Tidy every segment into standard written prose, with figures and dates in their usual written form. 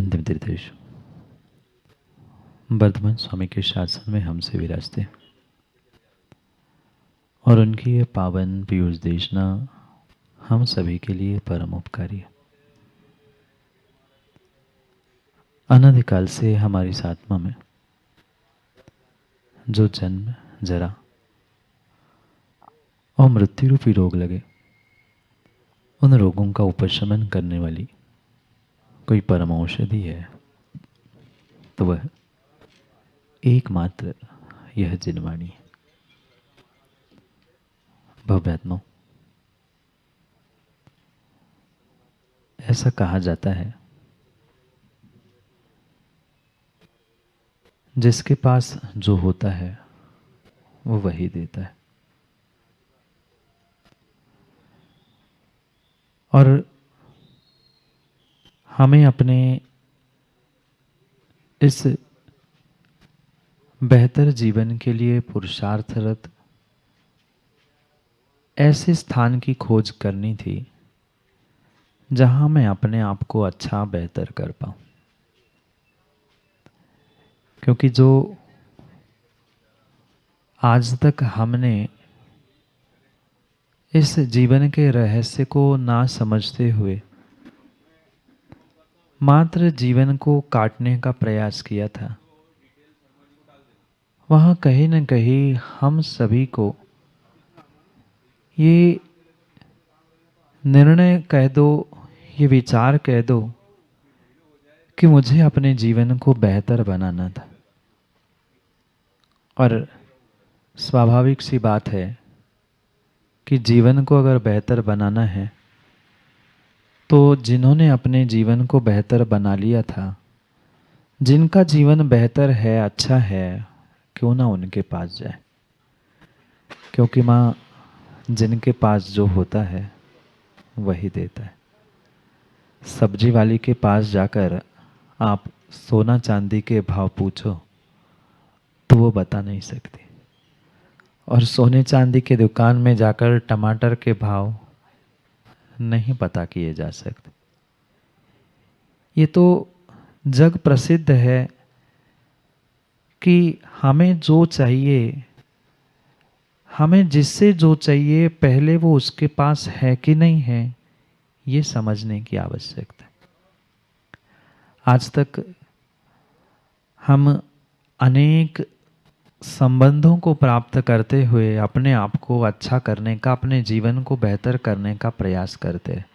अंतिम तीर्थेश वर्धमान स्वामी के शासन में हमसे विराजते और उनकी ये पावन पीयूष देशना हम सभी के लिए परम उपकारी है। अनादिकाल से हमारी इस आत्मा में जो जन्म, जरा और मृत्यु रूपी रोग लगे, उन रोगों का उपशमन करने वाली कोई परम औषधि है तो वह एकमात्र यह जिनवाणी है। भव्यात्मा, ऐसा कहा जाता है जिसके पास जो होता है वो वही देता है। और हमें अपने इस बेहतर जीवन के लिए पुरुषार्थरत ऐसे स्थान की खोज करनी थी जहां मैं अपने आप को अच्छा बेहतर कर पाऊं, क्योंकि जो आज तक हमने इस जीवन के रहस्य को ना समझते हुए मात्र जीवन को काटने का प्रयास किया था, वहाँ कहीं न कहीं हम सभी को ये निर्णय कह दो, ये विचार कह दो कि मुझे अपने जीवन को बेहतर बनाना था। और स्वाभाविक सी बात है कि जीवन को अगर बेहतर बनाना है तो जिन्होंने अपने जीवन को बेहतर बना लिया था, जिनका जीवन बेहतर है, अच्छा है, क्यों ना उनके पास जाए। क्योंकि माँ जिनके पास जो होता है वही देता है। सब्जी वाली के पास जाकर आप सोना चांदी के भाव पूछो तो वो बता नहीं सकती, और सोने चांदी के दुकान में जाकर टमाटर के भाव नहीं पता किए जा सकते। ये तो जग प्रसिद्ध है कि हमें जो चाहिए, हमें जिससे जो चाहिए, पहले वो उसके पास है कि नहीं है, ये समझने की आवश्यकता है। आज तक हम अनेक संबंधों को प्राप्त करते हुए अपने आप को अच्छा करने का, अपने जीवन को बेहतर करने का प्रयास करते हैं,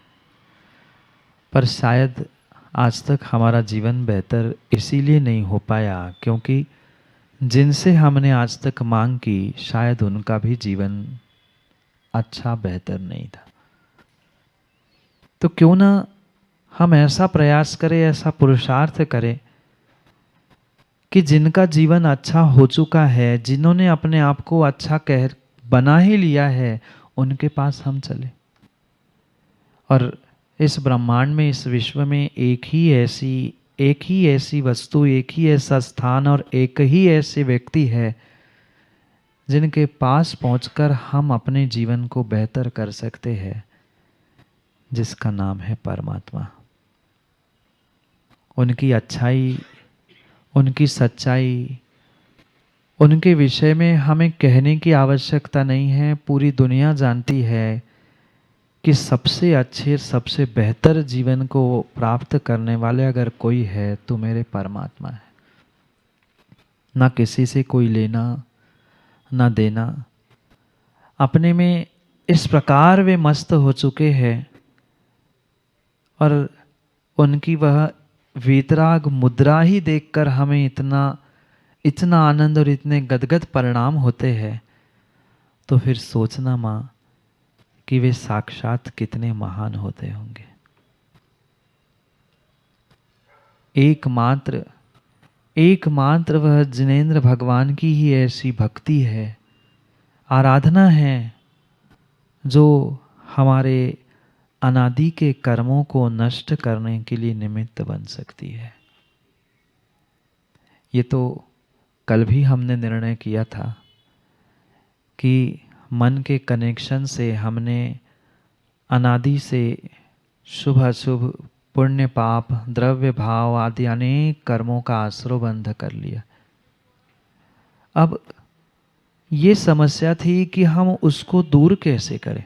पर शायद आज तक हमारा जीवन बेहतर इसीलिए नहीं हो पाया क्योंकि जिनसे हमने आज तक मांग की, शायद उनका भी जीवन अच्छा बेहतर नहीं था। तो क्यों ना हम ऐसा प्रयास करें, ऐसा पुरुषार्थ करें कि जिनका जीवन अच्छा हो चुका है, जिन्होंने अपने आप को अच्छा कह बना ही लिया है, उनके पास हम चले। और इस ब्रह्मांड में, इस विश्व में एक ही ऐसी वस्तु, एक ही ऐसा स्थान और एक ही ऐसे व्यक्ति है जिनके पास पहुंचकर हम अपने जीवन को बेहतर कर सकते हैं, जिसका नाम है परमात्मा। उनकी अच्छाई, उनकी सच्चाई, उनके विषय में हमें कहने की आवश्यकता नहीं है। पूरी दुनिया जानती है कि सबसे अच्छे, सबसे बेहतर जीवन को प्राप्त करने वाले अगर कोई है तो मेरे परमात्मा है। ना किसी से कोई लेना ना देना, अपने में इस प्रकार वे मस्त हो चुके हैं और उनकी वह वीतराग मुद्रा ही देखकर हमें इतना आनंद और इतने गदगद परिणाम होते हैं। तो फिर सोचना माँ कि वे साक्षात कितने महान होते होंगे। एकमात्र वह जिनेंद्र भगवान की ही ऐसी भक्ति है, आराधना है, जो हमारे अनादि के कर्मों को नष्ट करने के लिए निमित्त बन सकती है। ये तो कल भी हमने निर्णय किया था कि मन के कनेक्शन से हमने अनादि से शुभ अशुभ पुण्य पाप द्रव्य भाव आदि अनेक कर्मों का आश्रय बंध कर लिया। अब ये समस्या थी कि हम उसको दूर कैसे करें।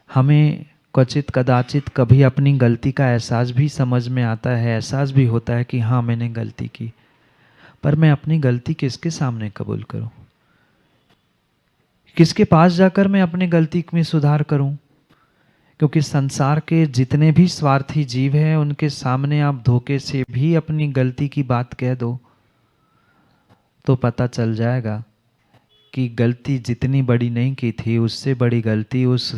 हमें क्वचित कदाचित कभी अपनी गलती का एहसास भी समझ में आता है, एहसास भी होता है कि हाँ मैंने गलती की, पर मैं अपनी गलती किसके सामने कबूल करूं? किसके पास जाकर मैं अपनी गलती में सुधार करूं? क्योंकि संसार के जितने भी स्वार्थी जीव हैं उनके सामने आप धोखे से भी अपनी गलती की बात कह दो तो पता चल जाएगा कि गलती जितनी बड़ी नहीं की थी उससे बड़ी गलती उस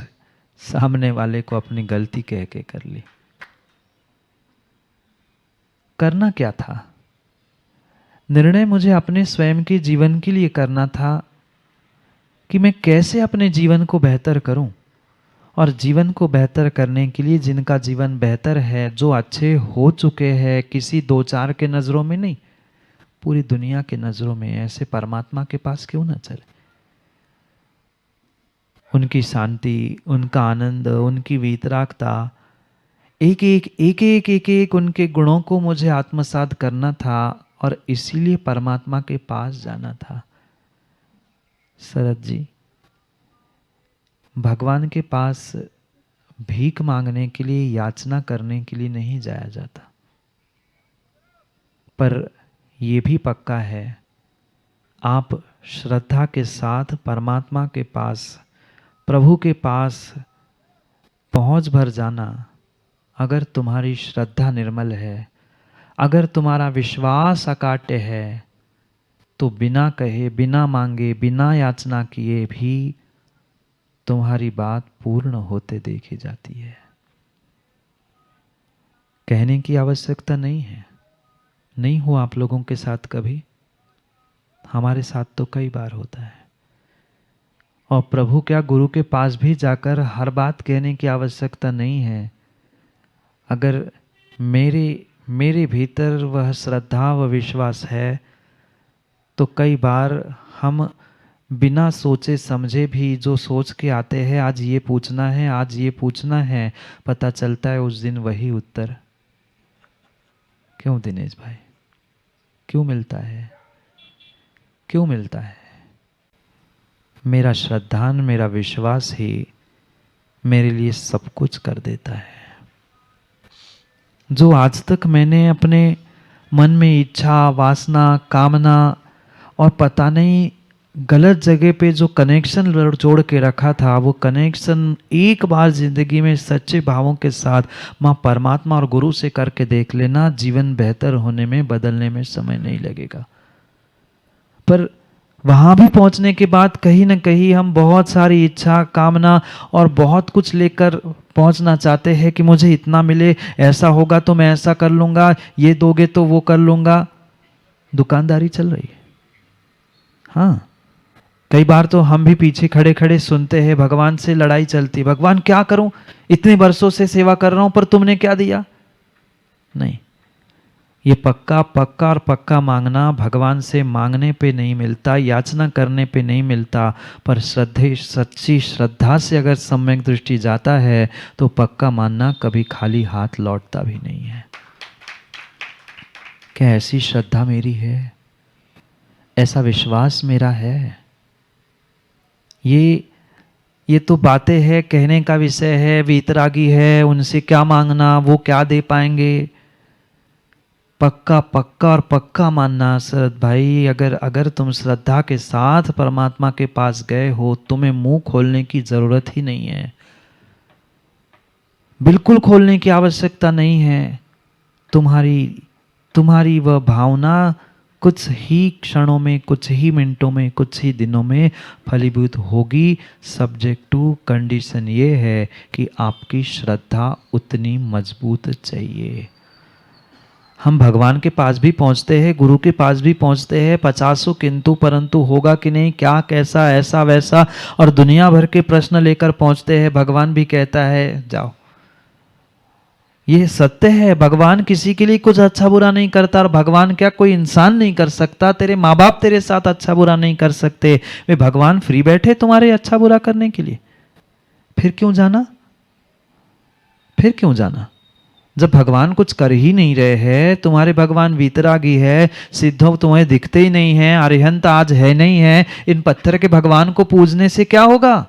सामने वाले को अपनी गलती कह के कर ली। करना क्या था? निर्णय मुझे अपने स्वयं के जीवन के लिए करना था कि मैं कैसे अपने जीवन को बेहतर करूं, और जीवन को बेहतर करने के लिए जिनका जीवन बेहतर है, जो अच्छे हो चुके हैं, किसी दो चार के नज़रों में नहीं, पूरी दुनिया के नज़रों में, ऐसे परमात्मा के पास क्यों ना चले? उनकी शांति, उनका आनंद, उनकी वीतरागता, एक एक उनके गुणों को मुझे आत्मसात करना था और इसीलिए परमात्मा के पास जाना था। शरद जी, भगवान के पास भीख मांगने के लिए, याचना करने के लिए नहीं जाया जाता, पर यह भी पक्का है आप श्रद्धा के साथ परमात्मा के पास, प्रभु के पास पहुंच भर जाना। अगर तुम्हारी श्रद्धा निर्मल है, अगर तुम्हारा विश्वास अकाट्य है, तो बिना कहे, बिना मांगे, बिना याचना किए भी तुम्हारी बात पूर्ण होते देखी जाती है। कहने की आवश्यकता नहीं है। नहीं हुआ आप लोगों के साथ कभी? हमारे साथ तो कई बार होता है। और प्रभु क्या, गुरु के पास भी जाकर हर बात कहने की आवश्यकता नहीं है। अगर मेरे भीतर वह श्रद्धा व विश्वास है तो कई बार हम बिना सोचे समझे भी जो सोच के आते हैं, आज ये पूछना है, आज ये पूछना है, पता चलता है उस दिन वही उत्तर। क्यों दिनेश भाई, क्यों मिलता है? क्यों मिलता है? मेरा श्रद्धान, मेरा विश्वास ही मेरे लिए सब कुछ कर देता है। जो आज तक मैंने अपने मन में इच्छा, वासना, कामना और पता नहीं गलत जगह पे जो कनेक्शन जोड़ के रखा था, वो कनेक्शन एक बार जिंदगी में सच्चे भावों के साथ माँ परमात्मा और गुरु से करके देख लेना, जीवन बेहतर होने में, बदलने में समय नहीं लगेगा। पर वहां भी पहुंचने के बाद कहीं ना कहीं हम बहुत सारी इच्छा, कामना और बहुत कुछ लेकर पहुंचना चाहते हैं कि मुझे इतना मिले, ऐसा होगा तो मैं ऐसा कर लूंगा, ये दोगे तो वो कर लूंगा। दुकानदारी चल रही है। हाँ, कई बार तो हम भी पीछे खड़े खड़े सुनते हैं, भगवान से लड़ाई चलती, भगवान क्या करूं, इतने वर्षों से सेवा कर रहा हूं पर तुमने क्या दिया? नहीं, ये पक्का और पक्का मांगना भगवान से मांगने पे नहीं मिलता, याचना करने पे नहीं मिलता, पर सच्ची श्रद्धा से अगर सम्यक दृष्टि जाता है तो पक्का मानना कभी खाली हाथ लौटता भी नहीं है। क्या ऐसी श्रद्धा मेरी है? ऐसा विश्वास मेरा है? ये तो बातें है, कहने का विषय है, वीतरागी है, उनसे क्या मांगना, वो क्या दे पाएंगे। पक्का और पक्का मानना शरद भाई, अगर तुम श्रद्धा के साथ परमात्मा के पास गए हो, तुम्हें मुंह खोलने की जरूरत ही नहीं है, बिल्कुल खोलने की आवश्यकता नहीं है। तुम्हारी वह भावना कुछ ही क्षणों में, कुछ ही मिनटों में, कुछ ही दिनों में फलीभूत होगी। सब्जेक्ट टू कंडीशन ये है कि आपकी श्रद्धा उतनी मजबूत चाहिए। हम भगवान के पास भी पहुंचते हैं, गुरु के पास भी पहुंचते हैं, 50 किंतु परंतु होगा कि नहीं, क्या, कैसा, ऐसा वैसा, और दुनिया भर के प्रश्न लेकर पहुंचते हैं। भगवान भी कहता है जाओ। ये सत्य है, भगवान किसी के लिए कुछ अच्छा बुरा नहीं करता, और भगवान क्या कोई इंसान नहीं कर सकता? तेरे माँ बाप तेरे साथ अच्छा बुरा नहीं कर सकते, वे भगवान फ्री बैठे तुम्हारे अच्छा बुरा करने के लिए? फिर क्यों जाना? फिर क्यों जाना? जब भगवान कुछ कर ही नहीं रहे हैं, तुम्हारे भगवान वीतरागी है, सिद्धों तुम्हें दिखते ही नहीं है, अरिहंत आज है नहीं है, इन पत्थर के भगवान को पूजने से क्या होगा?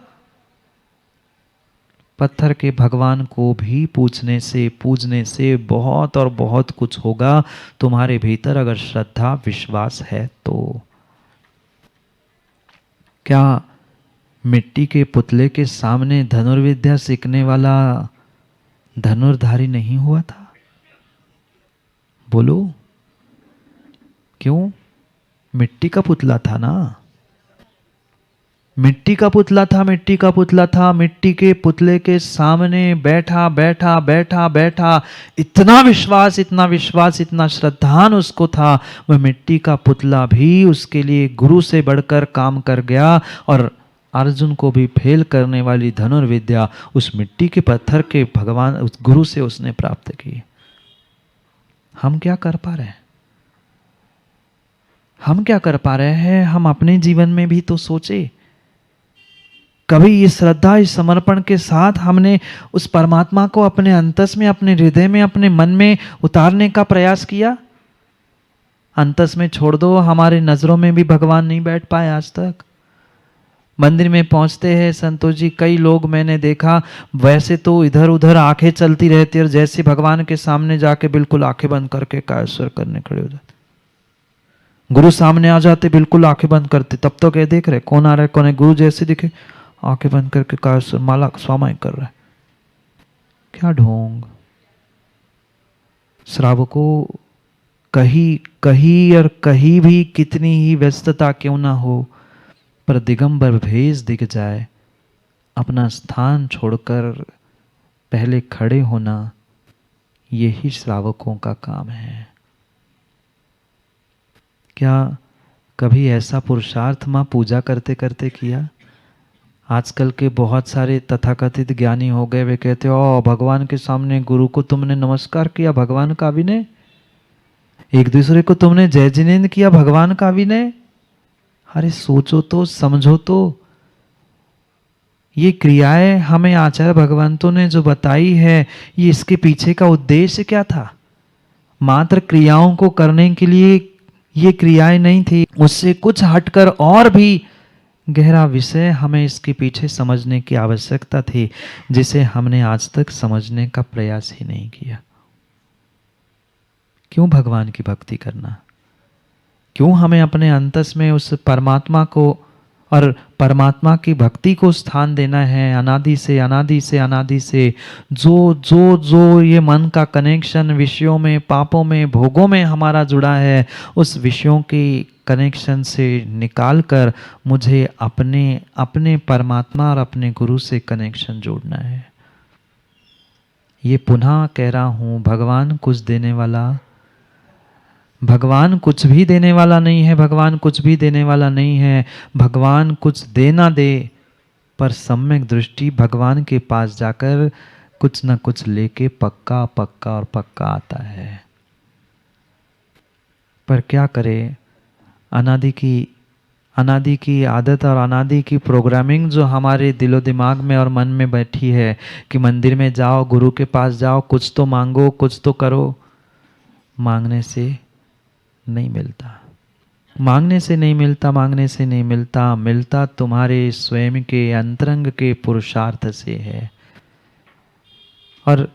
पत्थर के भगवान को भी पूजने से बहुत और बहुत कुछ होगा, तुम्हारे भीतर अगर श्रद्धा विश्वास है तो। क्या मिट्टी के पुतले के सामने धनुर्विद्या सीखने वाला धनुर्धारी नहीं हुआ था? बोलो क्यों? मिट्टी का पुतला था ना, मिट्टी का पुतला था, मिट्टी का पुतला था। मिट्टी के पुतले के सामने बैठा बैठा बैठा बैठा, इतना विश्वास, इतना विश्वास, इतना श्रद्धान उसको था, वह मिट्टी का पुतला भी उसके लिए गुरु से बढ़कर काम कर गया। और अर्जुन को भी फेल करने वाली धनुर्विद्या उस मिट्टी के पत्थर के भगवान, उस गुरु से उसने प्राप्त की। हम क्या कर पा रहे हैं? हम क्या कर पा रहे हैं? हम अपने जीवन में भी तो सोचे। कभी इस श्रद्धा, इस समर्पण के साथ हमने उस परमात्मा को अपने अंतस में, अपने हृदय में, अपने मन में उतारने का प्रयास किया? अंतस में छोड़ दो, हमारे नजरों में भी भगवान नहीं बैठ पाए आज तक। मंदिर में पहुंचते हैं संतोष जी, कई लोग मैंने देखा वैसे तो इधर उधर आंखें चलती रहती है, और जैसे भगवान के सामने जाके बिल्कुल आंखें बंद करके कायस्वर करने खड़े हो जाते। गुरु सामने आ जाते, बिल्कुल आंखें बंद करते, तब तो क्या देख रहे कौन आ रहा है कौन है, गुरु जैसे दिखे आंखें बंद करके कायस्वर माला स्वामाय कर रहा है। क्या ढोंग! श्रावकों, कहीं कहीं और कहीं भी कितनी ही व्यस्तता क्यों ना हो, पर दिगंबर भेष दिख जाए, अपना स्थान छोड़कर पहले खड़े होना, यही श्रावकों का काम है। क्या कभी ऐसा पुरुषार्थ मां पूजा करते करते किया? आजकल के बहुत सारे तथाकथित ज्ञानी हो गए, वे कहते हो भगवान के सामने गुरु को तुमने नमस्कार किया, भगवान का विनय। एक दूसरे को तुमने जय जिनेन्द्र किया, भगवान का विनय। अरे सोचो तो, समझो तो, ये क्रियाएं हमें आचार्य भगवंतों ने जो बताई है, ये इसके पीछे का उद्देश्य क्या था? मात्र क्रियाओं को करने के लिए ये क्रियाएं नहीं थी, उससे कुछ हटकर और भी गहरा विषय हमें इसके पीछे समझने की आवश्यकता थी, जिसे हमने आज तक समझने का प्रयास ही नहीं किया। क्यों भगवान की भक्ति करना? क्यों हमें अपने अंतस में उस परमात्मा को और परमात्मा की भक्ति को स्थान देना है? अनादि से अनादि से अनादि से जो जो जो ये मन का कनेक्शन विषयों में, पापों में, भोगों में हमारा जुड़ा है, उस विषयों की कनेक्शन से निकाल कर मुझे अपने अपने परमात्मा और अपने गुरु से कनेक्शन जोड़ना है। ये पुनः कह रहा हूँ, भगवान कुछ देने वाला, भगवान कुछ भी देने वाला नहीं है, भगवान कुछ भी देने वाला नहीं है। भगवान कुछ दे ना दे, पर सम्यक दृष्टि भगवान के पास जाकर कुछ ना कुछ लेके पक्का पक्का और पक्का आता है। पर क्या करे, अनादि की आदत और अनादि की प्रोग्रामिंग जो हमारे दिलो दिमाग में और मन में बैठी है कि मंदिर में जाओ, गुरु के पास जाओ, कुछ तो मांगो, कुछ तो करो। मांगने से नहीं मिलता, मांगने से नहीं मिलता, मांगने से नहीं मिलता। मिलता तुम्हारे स्वयं के अंतरंग के पुरुषार्थ से है, और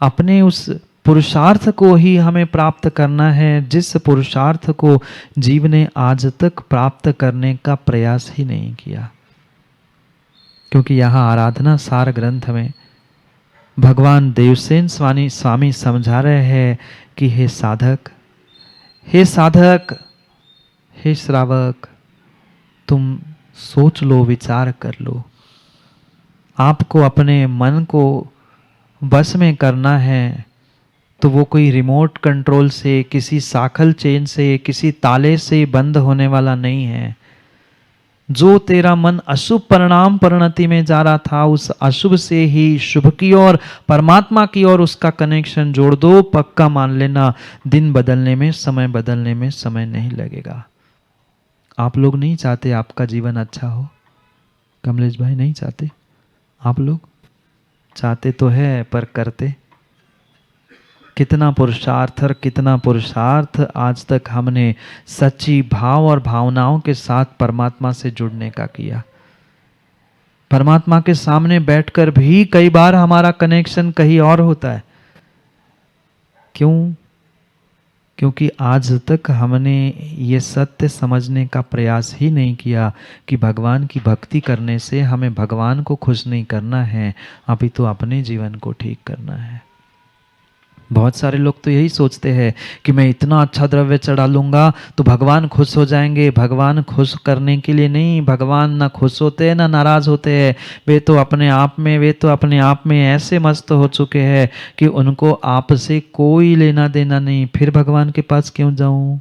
अपने उस पुरुषार्थ को ही हमें प्राप्त करना है, जिस पुरुषार्थ को जीव ने आज तक प्राप्त करने का प्रयास ही नहीं किया। क्योंकि यहाँ आराधना सार ग्रंथ में भगवान देवसेन स्वामी समझा रहे हैं कि हे साधक, हे साधक, हे श्रावक, तुम सोच लो, विचार कर लो। आपको अपने मन को बस में करना है तो वो कोई रिमोट कंट्रोल से, किसी साखल चेन से, किसी ताले से बंद होने वाला नहीं है। जो तेरा मन अशुभ परिणाम परिणति में जा रहा था, उस अशुभ से ही शुभ की ओर, परमात्मा की ओर उसका कनेक्शन जोड़ दो। पक्का मान लेना, दिन बदलने में, समय बदलने में समय नहीं लगेगा। आप लोग नहीं चाहते आपका जीवन अच्छा हो? कमलेश भाई नहीं चाहते? आप लोग चाहते तो है, पर करते कितना पुरुषार्थ और कितना पुरुषार्थ आज तक हमने सच्ची भाव और भावनाओं के साथ परमात्मा से जुड़ने का किया। परमात्मा के सामने बैठकर भी कई बार हमारा कनेक्शन कहीं और होता है। क्यों? क्योंकि आज तक हमने ये सत्य समझने का प्रयास ही नहीं किया कि भगवान की भक्ति करने से हमें भगवान को खुश नहीं करना है, अभी तो अपने जीवन को ठीक करना है। बहुत सारे लोग तो यही सोचते हैं कि मैं इतना अच्छा द्रव्य चढ़ा लूँगा तो भगवान खुश हो जाएंगे। भगवान खुश करने के लिए नहीं, भगवान ना खुश होते हैं ना नाराज़ होते हैं। वे तो अपने आप में ऐसे मस्त हो चुके हैं कि उनको आपसे कोई लेना देना नहीं। फिर भगवान के पास क्यों जाऊं?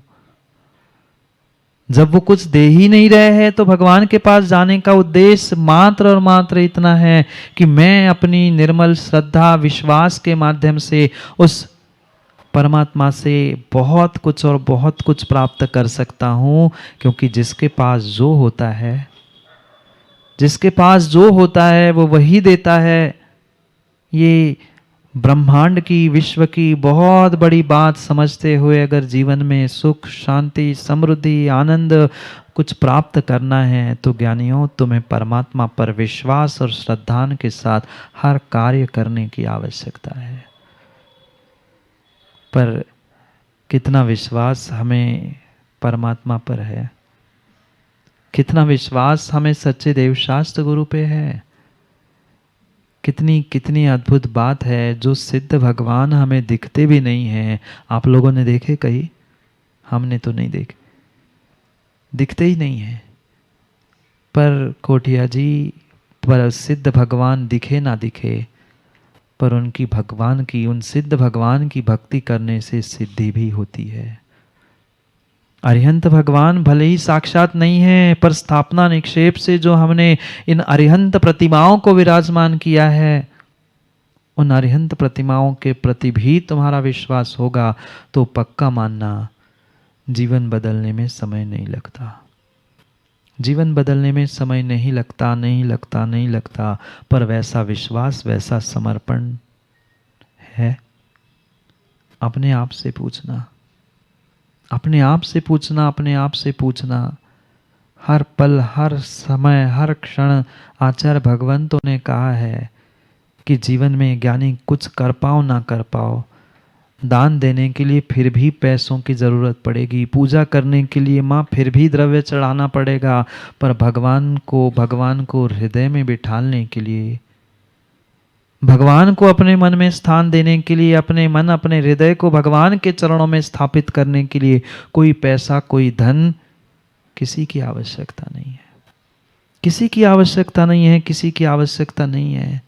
जब वो कुछ दे ही नहीं रहे हैं तो भगवान के पास जाने का उद्देश्य मात्र और मात्र इतना है कि मैं अपनी निर्मल श्रद्धा विश्वास के माध्यम से उस परमात्मा से बहुत कुछ और बहुत कुछ प्राप्त कर सकता हूं। क्योंकि जिसके पास जो होता है वो वही देता है। ये ब्रह्मांड की, विश्व की बहुत बड़ी बात समझते हुए अगर जीवन में सुख, शांति, समृद्धि, आनंद कुछ प्राप्त करना है तो ज्ञानियों, तुम्हें परमात्मा पर विश्वास और श्रद्धा के साथ हर कार्य करने की आवश्यकता है। पर कितना विश्वास हमें परमात्मा पर है? कितना विश्वास हमें सच्चे देवशास्त्र गुरु पे है? कितनी कितनी अद्भुत बात है। जो सिद्ध भगवान हमें दिखते भी नहीं हैं, आप लोगों ने देखे कहीं? हमने तो नहीं देखे, दिखते ही नहीं हैं। पर कोठिया जी, पर सिद्ध भगवान दिखे ना दिखे, पर उन सिद्ध भगवान की भक्ति करने से सिद्धि भी होती है। अरिहंत भगवान भले ही साक्षात नहीं है, पर स्थापना निक्षेप से जो हमने इन अरिहंत प्रतिमाओं को विराजमान किया है, उन अरिहंत प्रतिमाओं के प्रति भी तुम्हारा विश्वास होगा तो पक्का मानना, जीवन बदलने में समय नहीं लगता। जीवन बदलने में समय नहीं लगता, पर वैसा विश्वास, वैसा समर्पण है। अपने आप से पूछना, अपने आप से पूछना। हर पल, हर समय, हर क्षण आचार्य भगवंतों ने कहा है कि जीवन में ज्ञानी कुछ कर पाओ ना कर पाओ, दान देने के लिए फिर भी पैसों की ज़रूरत पड़ेगी, पूजा करने के लिए माँ फिर भी द्रव्य चढ़ाना पड़ेगा, पर भगवान को हृदय में बिठाने के लिए, भगवान को अपने मन में स्थान देने के लिए, अपने हृदय को भगवान के चरणों में स्थापित करने के लिए कोई पैसा, कोई धन, किसी की आवश्यकता नहीं है।